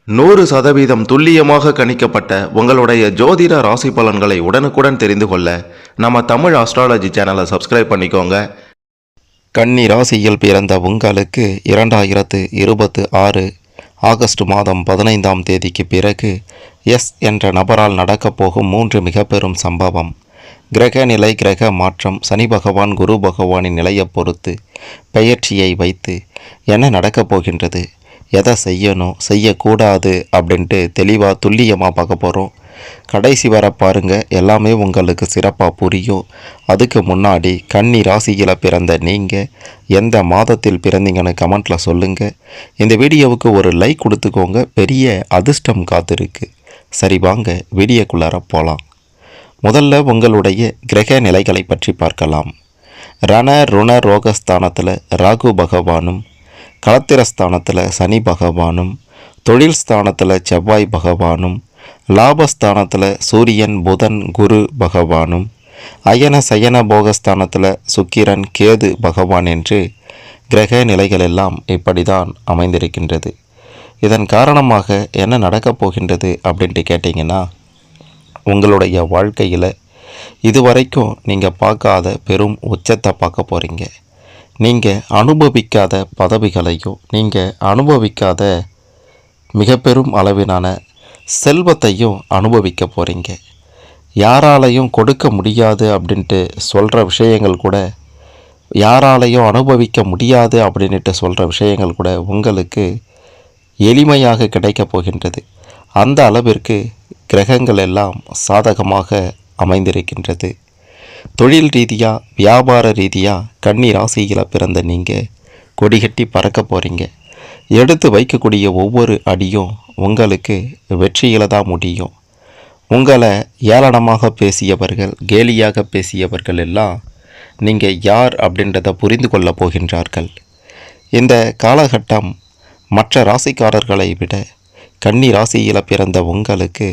100% துல்லியமாக கணிக்கப்பட்ட உங்களுடைய ஜோதிட ராசி பலன்களை உடனுக்குடன் தெரிந்து கொள்ள நம்ம தமிழ் ஆஸ்ட்ராலஜி சேனலை சப்ஸ்கிரைப் பண்ணிக்கோங்க. கன்னி ராசியில் பிறந்த உங்களுக்கு 2026 ஆகஸ்ட் மாதம் 15ஆம் தேதிக்கு பிறகு எஸ் என்ற நபரால் நடக்கப் போகும் 3 மிக பெரும் சம்பவம். கிரக நிலை, கிரக மாற்றம், சனி பகவான் குரு பகவானின் நிலையை பொறுத்து பெயர்ச்சியை வைத்து என்ன நடக்கப் போகின்றது, எதை செய்யணும் செய்யக்கூடாது அப்படின்ட்டு தெளிவாக துல்லியமாக பார்க்க போகிறோம். கடைசி வர பாருங்கள், எல்லாமே உங்களுக்கு சிறப்பாக புரியும். அதுக்கு முன்னாடி கன்னி ராசியில் பிறந்த நீங்கள் எந்த மாதத்தில் பிறந்தீங்கன்னு கமெண்ட்டில் சொல்லுங்கள். இந்த வீடியோவுக்கு ஒரு லைக் கொடுத்துக்கோங்க, பெரிய அதிர்ஷ்டம் காத்திருக்கு. சரி வாங்க வீடியோக்குள்ளார போகலாம். முதல்ல உங்களுடைய கிரக நிலைகளை பற்றி பார்க்கலாம். ரண ருண ரோகஸ்தானத்தில் ராகு பகவானும், களத்திரஸ்தானத்தில் சனி பகவானும், தொழில் ஸ்தானத்தில் செவ்வாய் பகவானும், லாபஸ்தானத்தில் சூரியன் புதன் குரு பகவானும், அயன சயன போகஸ்தானத்தில் சுக்கிரன் கேது பகவான் என்று கிரக நிலைகள் எல்லாம் இப்படி தான் அமைந்திருக்கின்றது. இதன் காரணமாக என்ன நடக்கப் போகின்றது அப்படின்ட்டு கேட்டிங்கன்னா, உங்களுடைய வாழ்க்கையில் இதுவரைக்கும் நீங்கள் பார்க்காத பெரும் உச்சத்தை பார்க்க போகிறீங்க. நீங்கள் அனுபவிக்காத பதவிகளையும், நீங்கள் அனுபவிக்காத மிக பெரும் அளவிலான செல்வத்தையும் அனுபவிக்க போகிறீங்க. யாராலையும் கொடுக்க முடியாது அப்படின்ட்டு சொல்கிற விஷயங்கள் கூட, யாராலையும் அனுபவிக்க முடியாது அப்படின்ட்டு சொல்கிற விஷயங்கள் கூட உங்களுக்கு எளிமையாக கிடைக்கப் போகின்றது. அந்த அளவிற்கு கிரகங்கள் எல்லாம் சாதகமாக அமைந்திருக்கின்றது. தொழில் ரீதியாக, வியாபார ரீதியாக கன்னி ராசியில் பிறந்த நீங்கள் கொடிகட்டி பறக்க போகிறீங்க. எடுத்து வைக்கக்கூடிய ஒவ்வொரு அடியும் உங்களுக்கு வெற்றியில் தான் முடியும். உங்களை ஏளனமாக பேசியவர்கள், கேலியாக பேசியவர்கள் எல்லாம் நீங்கள் யார் அப்படின்றத புரிந்து கொள்ளப் போகின்றார்கள். இந்த காலகட்டம் மற்ற ராசிக்காரர்களை விட கன்னி ராசியில் பிறந்த உங்களுக்கு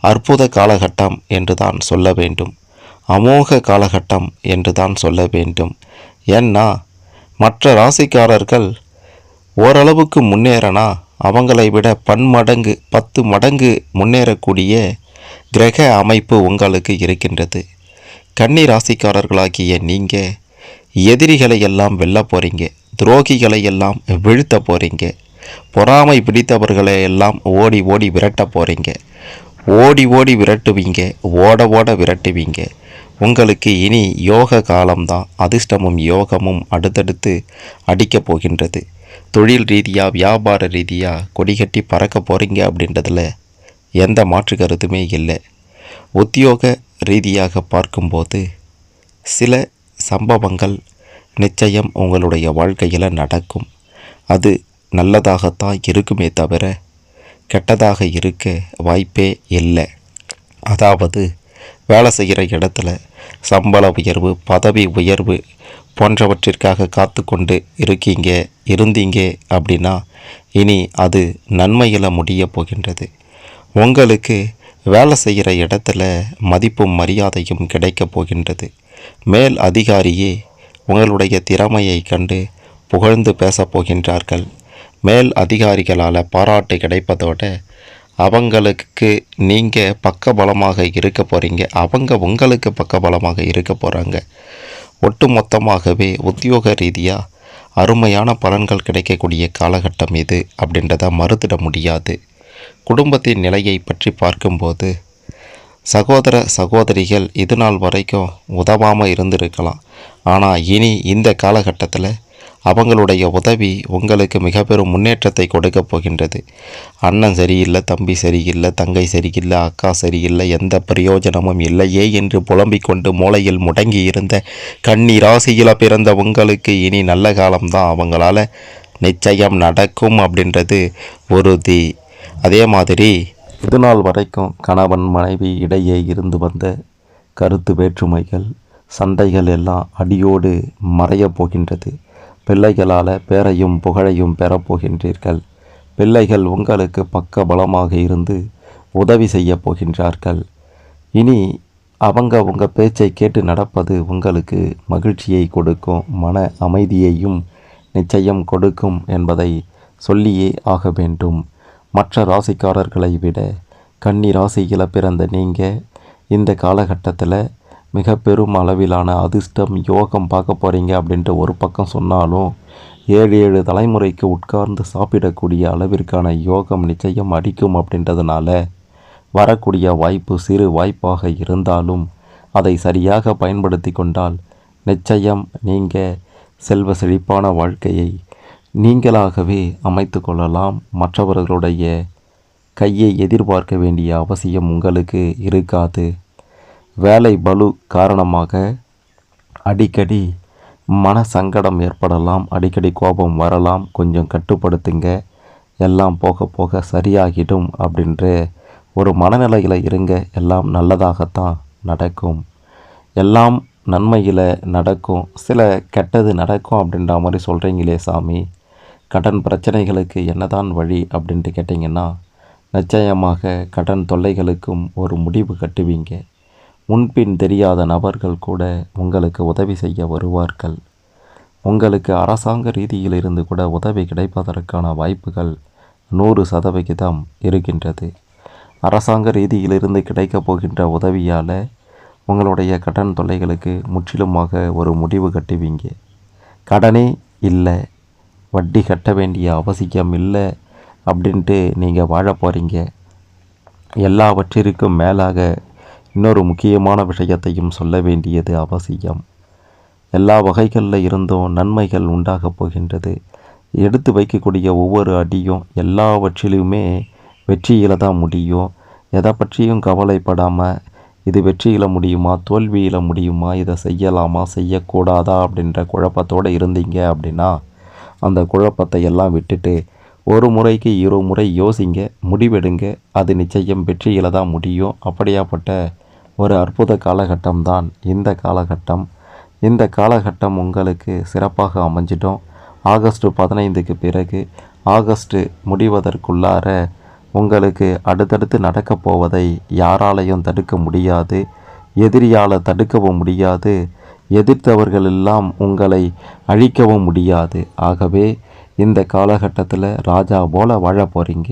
அற்புத காலகட்டம் என்று தான் சொல்ல வேண்டும். அமோக காலகட்டம் என்று தான் சொல்ல வேண்டும். ஏன்னா மற்ற ராசிக்காரர்கள் ஓரளவுக்கு முன்னேறனா அவங்களை விட 10 மடங்கு முன்னேறக்கூடிய கிரக அமைப்பு உங்களுக்கு இருக்கின்றது. கன்னி ராசிக்காரர்களாகிய நீங்கள் எதிரிகளை எல்லாம் வெல்ல போகிறீங்க, துரோகிகளை எல்லாம் வீழ்த்த போகிறீங்க, பொறாமை பிடித்தவர்களை எல்லாம் ஓடி ஓடி விரட்ட போகிறீங்க. ஓடி ஓடி விரட்டுவீங்க, ஓட ஓட விரட்டுவீங்க. உங்களுக்கு இனி யோக காலம்தான். அதிர்ஷ்டமும் யோகமும் அடுத்தடுத்து அடிக்கப் போகின்றது. தொழில் ரீதியாக, வியாபார ரீதியாக கொடிகட்டி பறக்க போகிறீங்க அப்படின்றதில் எந்த மாற்று கருத்துமே இல்லை. உத்தியோக ரீதியாக பார்க்கும்போது சில சம்பவங்கள் நிச்சயம் உங்களுடைய வாழ்க்கையில் நடக்கும். அது நல்லதாகத்தான் இருக்குமே தவிர கெட்டதாக இருக்க வாய்ப்பே இல்லை. அதாவது வேலை செய்கிற இடத்துல சம்பள உயர்வு, பதவி உயர்வு போன்றவற்றிற்காக காத்து கொண்டு இருந்தீங்க அப்படின்னா இனி அது நன்மையில் முடிய போகின்றது. உங்களுக்கு வேலை செய்கிற இடத்துல மதிப்பும் மரியாதையும் கிடைக்கப் போகின்றது. மேல் அதிகாரியே உங்களுடைய திறமையை கண்டு புகழ்ந்து பேசப் போகின்றார்கள். மேல் அதிகாரிகளால் பாராட்டு கிடைப்பதோடு அவங்களுக்கு நீங்கள் பக்கபலமாக இருக்க போகிறீங்க, அவங்க உங்களுக்கு பக்கபலமாக இருக்க போகிறாங்க. ஒட்டு மொத்தமாகவே உத்தியோக ரீதியாக அருமையான பலன்கள் கிடைக்கக்கூடிய காலகட்டம் இது அப்படின்றத மறுத்திட முடியாது. குடும்பத்தின் நிலையை பற்றி பார்க்கும்போது சகோதர சகோதரிகள் இது நாள் வரைக்கும் உதவாமல் இருந்திருக்கலாம். ஆனால் இனி இந்த காலகட்டத்தில் அவங்களுடைய உதவி உங்களுக்கு மிக பெரும் முன்னேற்றத்தை கொடுக்க போகின்றது. அண்ணன் சரியில்லை, தம்பி சரியில்லை, தங்கை சரியில்லை, அக்கா சரியில்லை, எந்த பிரயோஜனமும் இல்லையே என்று புலம்பிக் கொண்டு மூளையில் முடங்கி இருந்த கன்னி ராசியில் பிறந்த உங்களுக்கு இனி நல்ல காலம்தான். அவங்களால நிச்சயம் நடக்கும் அப்படின்றது உறுதி. அதே மாதிரி இது நாள் வரைக்கும் கணவன் மனைவி இடையே இருந்து வந்த கருத்து வேற்றுமைகள், சண்டைகள் எல்லாம் அடியோடு மறையப் போகின்றது. பிள்ளைகளால் பேரையும் புகழையும் பெறப்போகின்றீர்கள். பிள்ளைகள் உங்களுக்கு பக்க பலமாக இருந்து உதவி செய்ய போகின்றார்கள். இனி அவங்க உங்கள் பேச்சை கேட்டு நடப்பது உங்களுக்கு மகிழ்ச்சியை கொடுக்கும், மன அமைதியையும் நிச்சயம் கொடுக்கும் என்பதை சொல்லியே ஆக வேண்டும். மற்ற ராசிக்காரர்களை விட கன்னி ராசியில் பிறந்த நீங்கள் இந்த காலகட்டத்தில் மிக பெரும் அளவிலான அதிர்ஷ்டம் யோகம் பார்க்க போகிறீங்க அப்படின்ட்டு ஒரு பக்கம் சொன்னாலும் 7 தலைமுறைக்கு உட்கார்ந்து சாப்பிடக்கூடிய அளவிற்கான யோகம் நிச்சயம் அடிக்கும் அப்படின்றதுனால வரக்கூடிய வாய்ப்பு சிறு வாய்ப்பாக இருந்தாலும் அதை சரியாக பயன்படுத்தி கொண்டால் நிச்சயம் நீங்கள் செல்வ செழிப்பான வாழ்க்கையை நீங்களாகவே அமைத்து கொள்ளலாம். மற்றவர்களுடைய கையை எதிர்பார்க்க வேண்டிய அவசியம் உங்களுக்கு இருக்காது. வேலை பளு காரணமாக அடிக்கடி மன சங்கடம் ஏற்படலாம், அடிக்கடி கோபம் வரலாம். கொஞ்சம் கட்டுப்படுத்துங்க, எல்லாம் போக போக சரியாகிடும் அப்படின்ற ஒரு மனநிலையில் இருங்க. எல்லாம் நல்லதாகத்தான் நடக்கும், எல்லாம் நன்மையில் நடக்கும். சில கெட்டது நடக்கும் அப்படின்ற மாதிரி சொல்கிறீங்களே சாமி, கடன் பிரச்சனைகளுக்கு என்னதான் வழி அப்படின்ட்டு கேட்டிங்கன்னா நிச்சயமாக கடன் தொல்லைகளுக்கும் ஒரு முடிவு கட்டுவீங்க. முன்பின் தெரியாத நபர்கள் கூட உங்களுக்கு உதவி செய்ய வருவார்கள். உங்களுக்கு அரசாங்க ரீதியில் இருந்து கூட உதவி கிடைப்பதற்கான வாய்ப்புகள் 100% இருக்கின்றது. அரசாங்க ரீதியிலிருந்து கிடைக்கப் போகின்ற உதவியால் உங்களுடைய கடன் தொல்லைகளுக்கு முற்றிலுமாக ஒரு முடிவு கட்டுவீங்க. கடனே இல்லை, வட்டி கட்ட வேண்டிய அவசியம் இல்லை அப்படின்ட்டு நீங்கள் வாழ போகிறீங்க. எல்லாவற்றிற்கும் மேலாக இன்னொரு முக்கியமான விஷயத்தையும் சொல்ல வேண்டியது அவசியம். எல்லா வகைகளில் இருந்தும் நன்மைகள் உண்டாகப் போகின்றது. எடுத்து வைக்கக்கூடிய ஒவ்வொரு அடியும் எல்லாவற்றிலுமே வெற்றியில் தான் முடியும். எதை பற்றியும் கவலைப்படாமல் இது வெற்றியில் முடியுமா தோல்வியில் முடியுமா, இதை செய்யலாமா செய்யக்கூடாதா அப்படின்ற குழப்பத்தோடு இருந்தீங்க அப்படின்னா அந்த குழப்பத்தை எல்லாம் விட்டுட்டு ஒரு முறைக்கு 2 முறை யோசிங்க, முடிவெடுங்க. அது நிச்சயம் வெற்றியில் தான் முடியும். அப்படியாப்பட்ட ஒரு அற்புத காலகட்டம்தான் இந்த காலகட்டம். இந்த காலகட்டம் உங்களுக்கு சிறப்பாக அமைஞ்சிடும். ஆகஸ்ட் 15க்கு பிறகு ஆகஸ்ட் முடிவதற்குள்ளார உங்களுக்கு அடுத்தடுத்து நடக்கப் போவதை யாராலையும் தடுக்க முடியாது. எதிரியால் தடுக்கவும் முடியாது, எதிர்த்தவர்களெல்லாம் உங்களை அழிக்கவும் முடியாது. ஆகவே இந்த காலகட்டத்தில் ராஜா போல வாழ போகிறீங்க.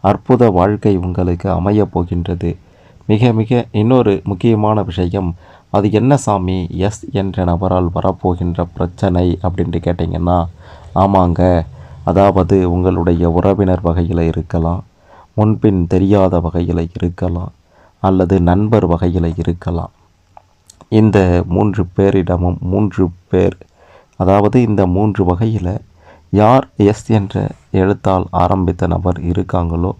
அற்புத வாழ்க்கை உங்களுக்கு அமையப் போகின்றது. மிக மிக இன்னொரு முக்கியமான விஷயம், அது என்ன சாமி, எஸ் என்ற நபரால் வரப்போகின்ற பிரச்சனை அப்படின்ட்டு கேட்டிங்கன்னா, ஆமாங்க, அதாவது உங்களுடைய உறவினர் வகையில் இருக்கலாம், முன்பின் தெரியாத வகையில் இருக்கலாம், அல்லது நண்பர் வகையில் இருக்கலாம். இந்த 3 பேரிடமும் 3 பேர், அதாவது இந்த 3 வகையில் யார் எஸ் என்ற எழுத்தால் ஆரம்பித்த நபர் இருக்காங்களோ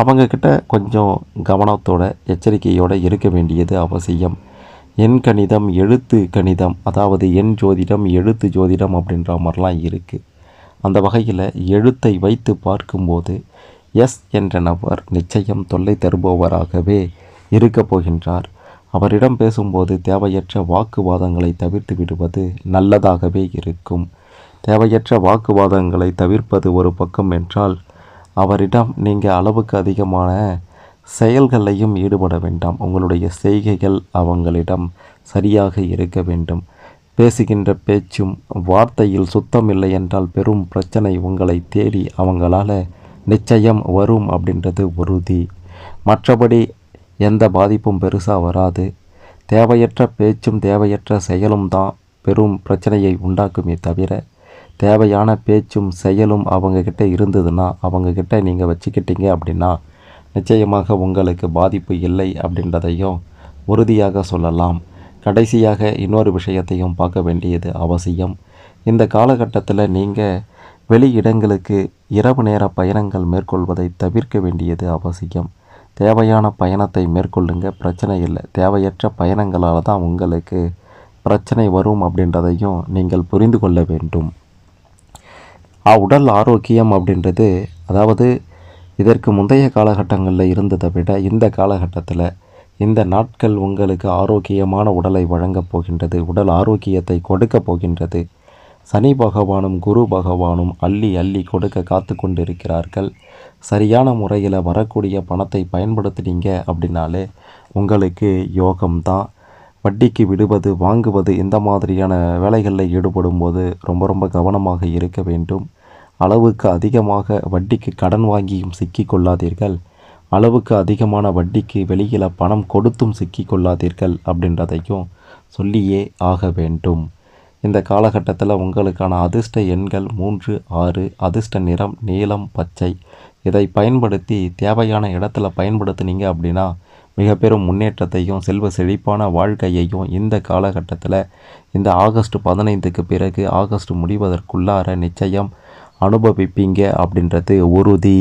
அவங்கக்கிட்ட கொஞ்சம் கவனத்தோட எச்சரிக்கையோடு இருக்க வேண்டியது அவசியம். எண் கணிதம், எழுத்து கணிதம், அதாவது எண் ஜோதிடம், எழுத்து ஜோதிடம் அப்படின்ற மாதிரிலாம் இருக்குது. அந்த வகையில் எழுத்தை வைத்து பார்க்கும்போது எஸ் என்ற நபர் நிச்சயம் தொல்லை தருபவராகவே இருக்கப் போகின்றார். அவரிடம் பேசும்போது தேவையற்ற வாக்குவாதங்களை தவிர்த்து விடுவது நல்லதாகவே இருக்கும். தேவையற்ற வாக்குவாதங்களை தவிர்ப்பது ஒரு பக்கம் என்றால், அவரிடம் நீங்கள் அளவுக்கு அதிகமான செயல்களையும் ஈடுபட வேண்டாம். உங்களுடைய செய்கைகள் அவங்களிடம் சரியாக இருக்க வேண்டும். பேசுகின்ற பேச்சும் வார்த்தையில் சுத்தமில்லை என்றால் பெரும் பிரச்சனை உங்களை தேடி அவங்களால நிச்சயம் வரும் அப்படின்றது உறுதி. மற்றபடி எந்த பாதிப்பும் பெருசாக வராது. தேவையற்ற பேச்சும் தேவையற்ற செயலும் தான் பெரும் பிரச்சனையை உண்டாக்குமே தவிர, தேவையான பேச்சும் செயலும் அவங்கக்கிட்ட இருந்ததுன்னா, அவங்கக்கிட்ட நீங்கள் வச்சுக்கிட்டீங்க அப்படின்னா நிச்சயமாக உங்களுக்கு பாதிப்பு இல்லை அப்படின்றதையும் உறுதியாக சொல்லலாம். கடைசியாக இன்னொரு விஷயத்தையும் பார்க்க வேண்டியது அவசியம். இந்த காலகட்டத்தில் நீங்கள் வெளி இடங்களுக்கு இரவு நேர பயணங்கள் மேற்கொள்வதை தவிர்க்க வேண்டியது அவசியம். தேவையான பயணத்தை மேற்கொள்ளுங்க, பிரச்சனை இல்லை. தேவையற்ற பயணங்களால் தான் உங்களுக்கு பிரச்சனை வரும் அப்படின்றதையும் நீங்கள் புரிந்து கொள்ள வேண்டும். உடல் ஆரோக்கியம் அப்படின்றது, அதாவது இதற்கு முந்தைய காலகட்டங்களில் இருந்ததை விட இந்த காலகட்டத்தில் இந்த நாட்கள் உங்களுக்கு ஆரோக்கியமான உடலை வழங்கப் போகின்றது. உடல் ஆரோக்கியத்தை கொடுக்க போகின்றது. சனி பகவானும் குரு பகவானும் அள்ளி அள்ளி கொடுக்க காத்து கொண்டிருக்கிறார்கள். சரியான முறையில் வரக்கூடிய பணத்தை பயன்படுத்தினீங்க அப்படின்னாலே உங்களுக்கு யோகம்தான். வட்டிக்கு விடுவது, வாங்குவது, இந்த மாதிரியான வேலைகளில் ஈடுபடும் போது ரொம்ப ரொம்ப கவனமாக இருக்க வேண்டும். அளவுக்கு அதிகமாக வட்டிக்கு கடன் வாங்கியும் சிக்கிக்கொள்ளாதீர்கள், அளவுக்கு அதிகமான வட்டிக்கு வெளியில் பணம் கொடுத்தும் சிக்கிக்கொள்ளாதீர்கள் அப்படின்றதையும் சொல்லியே ஆக வேண்டும். இந்த காலகட்டத்தில் உங்களுக்கான அதிர்ஷ்ட எண்கள் 3, 6, அதிர்ஷ்ட நிறம் நீலம், பச்சை. இதை பயன்படுத்தி தேவையான இடத்துல பயன்படுத்தினீங்க அப்படின்னா மிக பெரும் முன்னேற்றத்தையும் செல்வ செழிப்பான வாழ்க்கையையும் இந்த காலகட்டத்தில் இந்த ஆகஸ்ட் 15க்கு பிறகு ஆகஸ்ட் முடிவதற்குள்ளார நிச்சயம் அனுபவிப்பீங்க அப்படின்றது உறுதி.